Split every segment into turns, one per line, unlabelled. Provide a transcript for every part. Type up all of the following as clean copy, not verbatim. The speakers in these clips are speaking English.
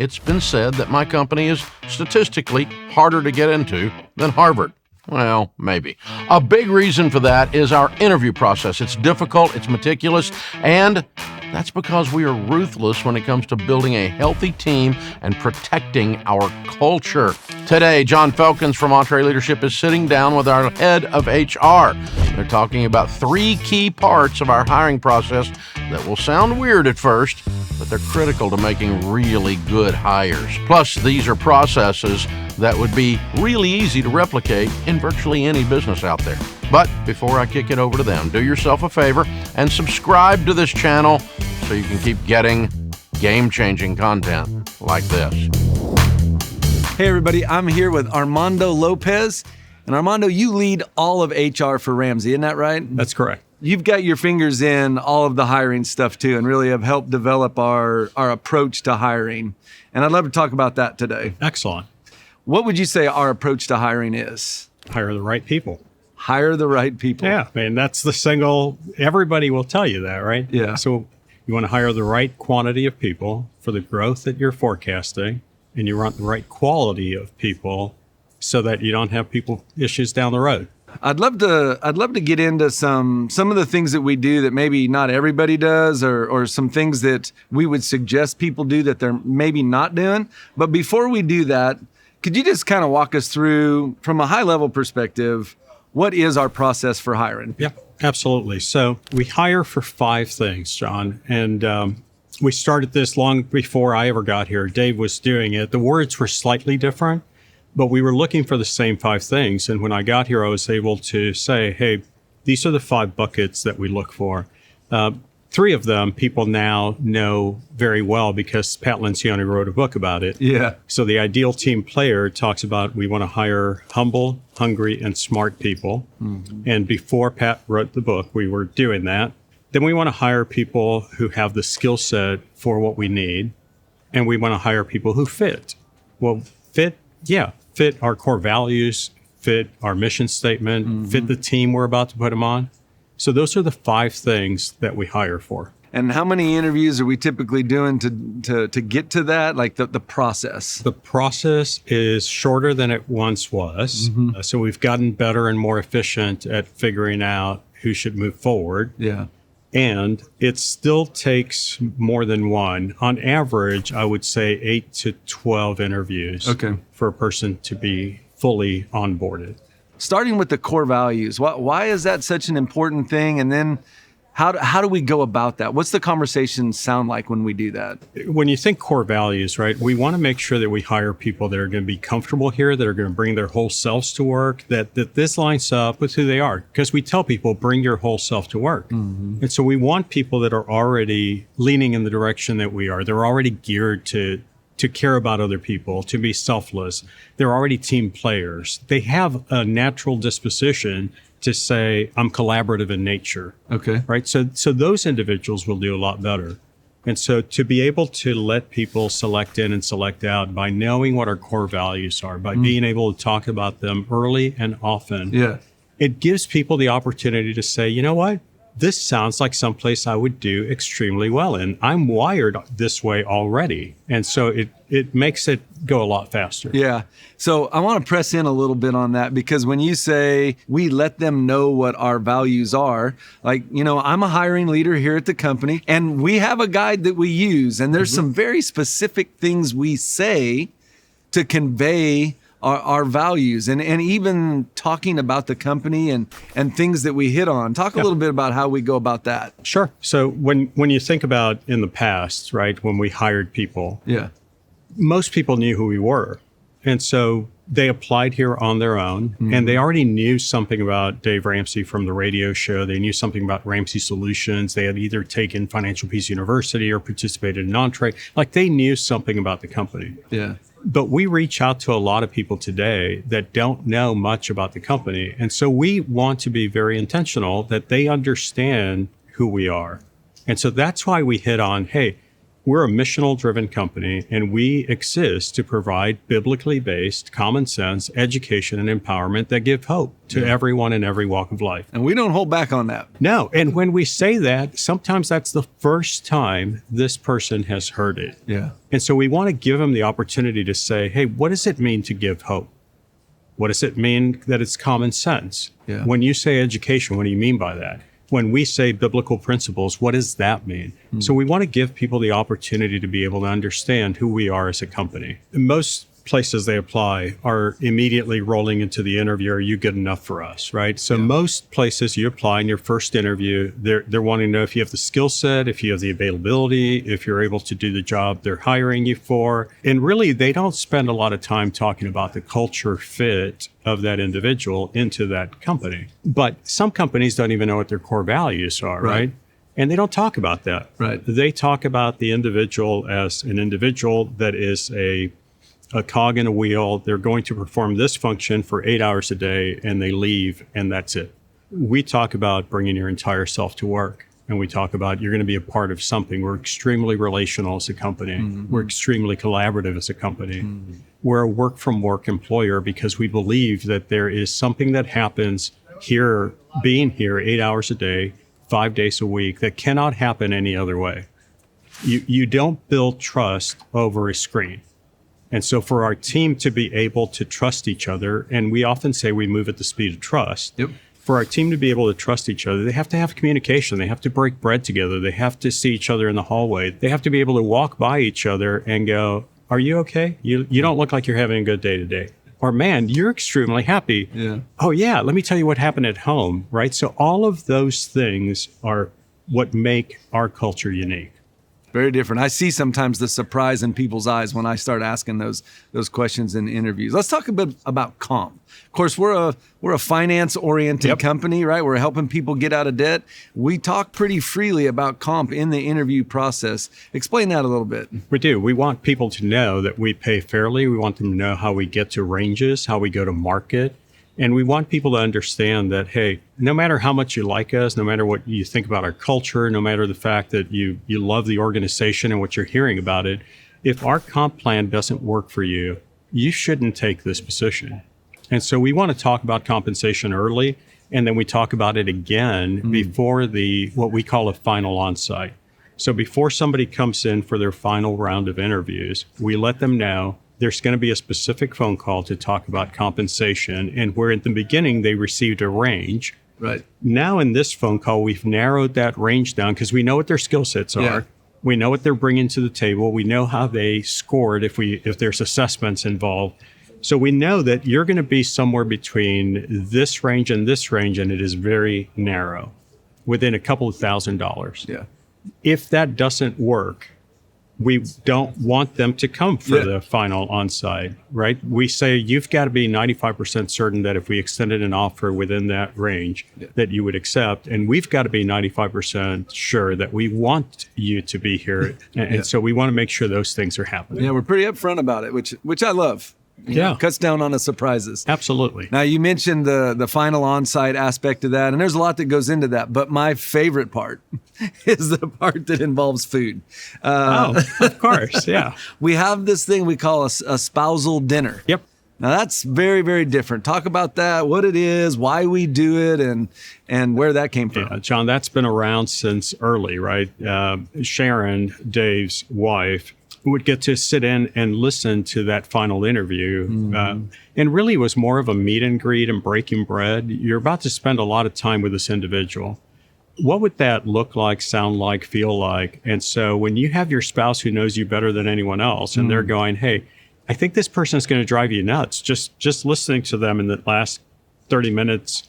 It's been said that my company is statistically harder to get into than Harvard. Well, maybe. A big reason for that is our interview process. It's difficult, it's meticulous, and that's because we are ruthless when it comes to building a healthy team and protecting our culture. Today, John Felkins from EntreLeadership is sitting down with our head of HR. They're talking about 3 key parts of our hiring process that will sound weird at first, but they're critical to making really good hires. Plus, these are processes that would be really easy to replicate in virtually any business out there. But before I kick it over to them, do yourself a favor and subscribe to this channel so you can keep getting game-changing content like this.
Hey everybody, I'm here with Armando Lopez. And Armando, you lead all of HR for Ramsey, isn't that right?
That's correct.
You've got your fingers in all of the hiring stuff too, and really have helped develop our approach to hiring. And I'd love to talk about that today.
Excellent.
What would you say our approach to hiring is?
Hire the right people.
Hire the right people.
Yeah, I mean, that's the single, everybody will tell you that, right?
Yeah.
So you want to hire the right quantity of people for the growth that you're forecasting, and you want the right quality of people so that you don't have people issues down the road.
I'd love to get into some of the things that we do that maybe not everybody does, or some things that we would suggest people do that they're maybe not doing. But before we do that, could you just kind of walk us through, from a high level perspective, what is our process for hiring?
Yeah, absolutely. So we hire for 5 things, John. And we started this long before I ever got here. Dave was doing it. The words were slightly different, but we were looking for the same 5 things. And when I got here, I was able to say, hey, these are the 5 buckets that we look for. 3 of them people now know very well because Pat Lencioni wrote a book about it.
Yeah.
So the ideal team player talks about we want to hire humble, hungry, and smart people. Mm-hmm. And before Pat wrote the book, we were doing that. Then we want to hire people who have the skill set for what we need. And we want to hire people who fit. Well, fit our core values, fit our mission statement, mm-hmm. fit the team we're about to put them on. So those are the 5 things that we hire for.
And how many interviews are we typically doing to get to that, like the process?
The process is shorter than it once was. Mm-hmm. So we've gotten better and more efficient at figuring out who should move forward.
Yeah.
And it still takes more than one. On average, I would say 8 to 12 interviews for a person to be fully onboarded.
Starting with the core values, why is that such an important thing? And then how do we go about that? What's the conversation sound like when we do that?
When you think core values, right, we want to make sure that we hire people that are going to be comfortable here, that are going to bring their whole selves to work, that this lines up with who they are. Because we tell people, bring your whole self to work. Mm-hmm. And so we want people that are already leaning in the direction that we are. They're already geared to care about other people, to be selfless. They're already team players. They have a natural disposition to say, I'm collaborative in nature.
Okay.
Right? So those individuals will do a lot better. And so to be able to let people select in and select out by knowing what our core values are, by being able to talk about them early and often, it gives people the opportunity to say, you know what? This sounds like someplace I would do extremely well in. I'm wired this way already. And so it makes it go a lot faster.
Yeah. So I want to press in a little bit on that, because when you say we let them know what our values are, like, I'm a hiring leader here at the company, and we have a guide that we use, and there's some very specific things we say to convey our values, and even talking about the company and things that we hit on. Talk a little bit about how we go about that.
Sure. So when you think about in the past, right, when we hired people, most people knew who we were. And so they applied here on their own, and they already knew something about Dave Ramsey from the radio show. They knew something about Ramsey Solutions. They had either taken Financial Peace University or participated in Entre. Like, they knew something about the company.
Yeah.
But we reach out to a lot of people today that don't know much about the company. And so we want to be very intentional that they understand who we are. And so that's why we hit on, hey, We're a missional driven company, and we exist to provide biblically based, common sense education and empowerment that give hope to everyone in every walk of life.
And we don't hold back on that.
No. And when we say that, sometimes that's the first time this person has heard it.
Yeah.
And so we want to give them the opportunity to say, hey, what does it mean to give hope? What does it mean that it's common sense?
Yeah.
When you say education, what do you mean by that? When we say biblical principles, what does that mean? So we want to give people the opportunity to be able to understand who we are as a company. Most places they apply are immediately rolling into the interview, are you good enough for us, right? So most places you apply in your first interview, they're wanting to know if you have the skill set, if you have the availability, if you're able to do the job they're hiring you for. And really, they don't spend a lot of time talking about the culture fit of that individual into that company. But some companies don't even know what their core values are, right? And they don't talk about that.
Right.
They talk about the individual as an individual that is a cog in a wheel. They're going to perform this function for 8 hours a day and they leave and that's it. We talk about bringing your entire self to work. And we talk about you're going to be a part of something. We're extremely relational as a company. We're extremely collaborative as a company. We're a work from work employer because we believe that there is something that happens here, being here 8 hours a day, 5 days a week, that cannot happen any other way. You don't build trust over a screen. And so for our team to be able to trust each other, and we often say we move at the speed of trust.
Yep.
For our team to be able to trust each other, they have to have communication. They have to break bread together. They have to see each other in the hallway. They have to be able to walk by each other and go, are you okay? You don't look like you're having a good day today. Or, man, you're extremely happy.
Yeah.
Oh, yeah, let me tell you what happened at home, right? So all of those things are what make our culture unique.
Very different. I see sometimes the surprise in people's eyes when I start asking those questions in interviews. Let's talk a bit about comp. Of course, we're a finance-oriented company, right? We're helping people get out of debt. We talk pretty freely about comp in the interview process. Explain that a little bit.
We do. We want people to know that we pay fairly. We want them to know how we get to ranges, how we go to market. And we want people to understand that, hey, no matter how much you like us, no matter what you think about our culture, no matter the fact that you love the organization and what you're hearing about it, if our comp plan doesn't work for you, you shouldn't take this position. And so we want to talk about compensation early, and then we talk about it again before what we call a final onsite. So before somebody comes in for their final round of interviews, we let them know there's going to be a specific phone call to talk about compensation, and where at the beginning they received a range.
Right.
Now in this phone call, we've narrowed that range down because we know what their skill sets are.
Yeah.
We know what they're bringing to the table. We know how they scored if there's assessments involved. So we know that you're going to be somewhere between this range, and it is very narrow, within a couple of $1,000.
Yeah.
If that doesn't work, we don't want them to come for the final onsite, right? We say you've got to be 95% certain that if we extended an offer within that range that you would accept. And we've got to be 95% sure that we want you to be here. And so we want to make sure those things are happening.
Yeah, we're pretty upfront about it, which I love. You know, cuts down on the surprises.
Absolutely.
Now, you mentioned the final on-site aspect of that, and there's a lot that goes into that. But my favorite part is the part that involves food.
Of course, yeah.
We have this thing we call a spousal dinner.
Yep.
Now, that's very, very different. Talk about that, what it is, why we do it, and where that came from.
Yeah, John, that's been around since early, right? Sharon, Dave's wife, would get to sit in and listen to that final interview. And really was more of a meet and greet and breaking bread. You're about to spend a lot of time with this individual. What would that look like, sound like, feel like? And so when you have your spouse who knows you better than anyone else, and they're going, hey, I think this person is going to drive you nuts. Just listening to them in the last 30 minutes,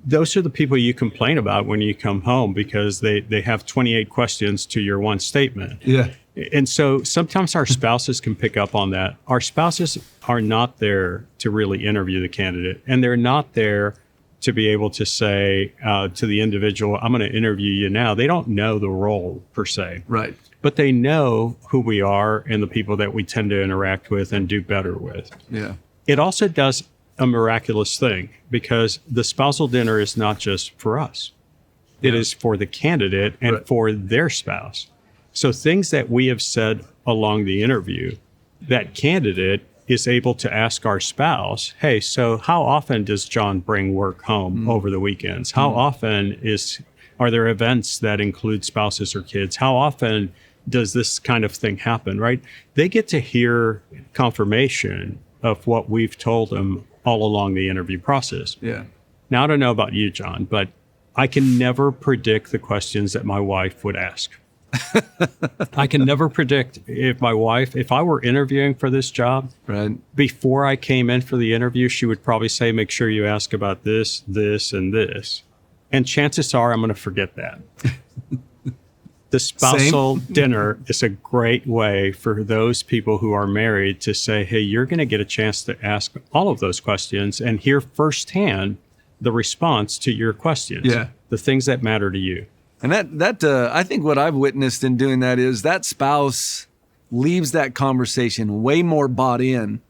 those are the people you complain about when you come home because they have 28 questions to your one statement.
Yeah.
And so sometimes our spouses can pick up on that. Our spouses are not there to really interview the candidate, and they're not there to be able to say to the individual, I'm going to interview you now. They don't know the role per se.
Right.
But they know who we are and the people that we tend to interact with and do better with.
Yeah.
It also does a miraculous thing because the spousal dinner is not just for us. It is for the candidate and for their spouse. So things that we have said along the interview, that candidate is able to ask our spouse, hey, so how often does John bring work home over the weekends? How often are there events that include spouses or kids? How often does this kind of thing happen, right? They get to hear confirmation of what we've told them all along the interview process.
Yeah.
Now, I don't know about you, John, but I can never predict the questions that my wife would ask. I can never predict if I were interviewing for this job,
Right.
before I came in for the interview, she would probably say, make sure you ask about this, this, and this. And chances are I'm going to forget that. The spousal dinner is a great way for those people who are married to say, hey, you're going to get a chance to ask all of those questions and hear firsthand the response to your questions, the things that matter to you.
And that I think what I've witnessed in doing that is that spouse leaves that conversation way more bought in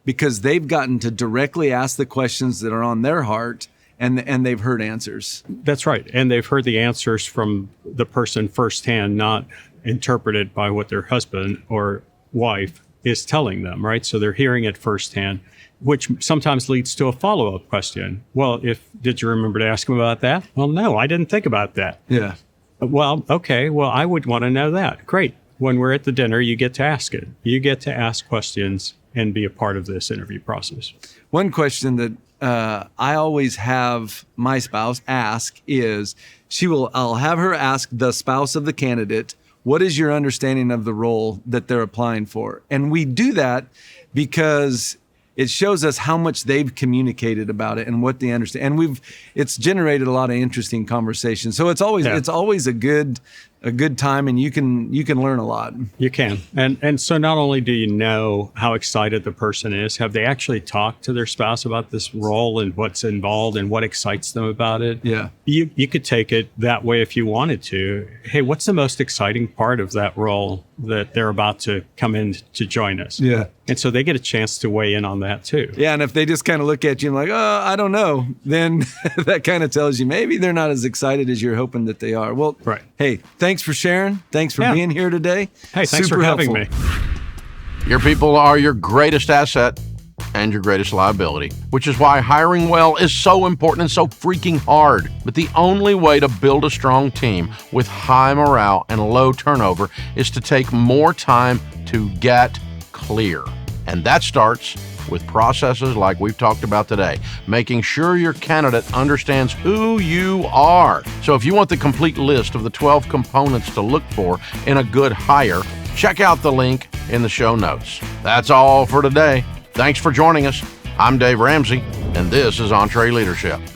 because they've gotten to directly ask the questions that are on their heart and they've heard answers.
That's right. And they've heard the answers from the person firsthand, not interpreted by what their husband or wife is telling them, right? So they're hearing it firsthand, which sometimes leads to a follow-up question. Well, did you remember to ask him about that? Well, no, I didn't think about that.
Yeah.
Well, okay. Well, I would want to know that. Great. When we're at the dinner, you get to ask it. You get to ask questions and be a part of this interview process.
One question that I always have my spouse ask is, I'll have her ask the spouse of the candidate, what is your understanding of the role that they're applying for? And we do that because it shows us how much they've communicated about it and what they understand. And it's generated a lot of interesting conversations. So it's always a good time, and you can learn a lot.
You can. And so not only do you know how excited the person is, have they actually talked to their spouse about this role and what's involved and what excites them about it?
Yeah.
You could take it that way if you wanted to. Hey, what's the most exciting part of that role that they're about to come in to join us?
Yeah.
And so they get a chance to weigh in on that too.
Yeah, and if they just kind of look at you and like, oh, I don't know, then that kind of tells you maybe they're not as excited as you're hoping that they are. Well,
right.
Hey, thanks for sharing. Thanks for being here today.
Hey, thanks
Super
for having
helpful.
me.
Your people are your greatest asset and your greatest liability, which is why hiring well is so important and so freaking hard. But the only way to build a strong team with high morale and low turnover is to take more time to get clear. And that starts with processes like we've talked about today, making sure your candidate understands who you are. So if you want the complete list of the 12 components to look for in a good hire, check out the link in the show notes. That's all for today. Thanks for joining us. I'm Dave Ramsey, and this is EntreLeadership.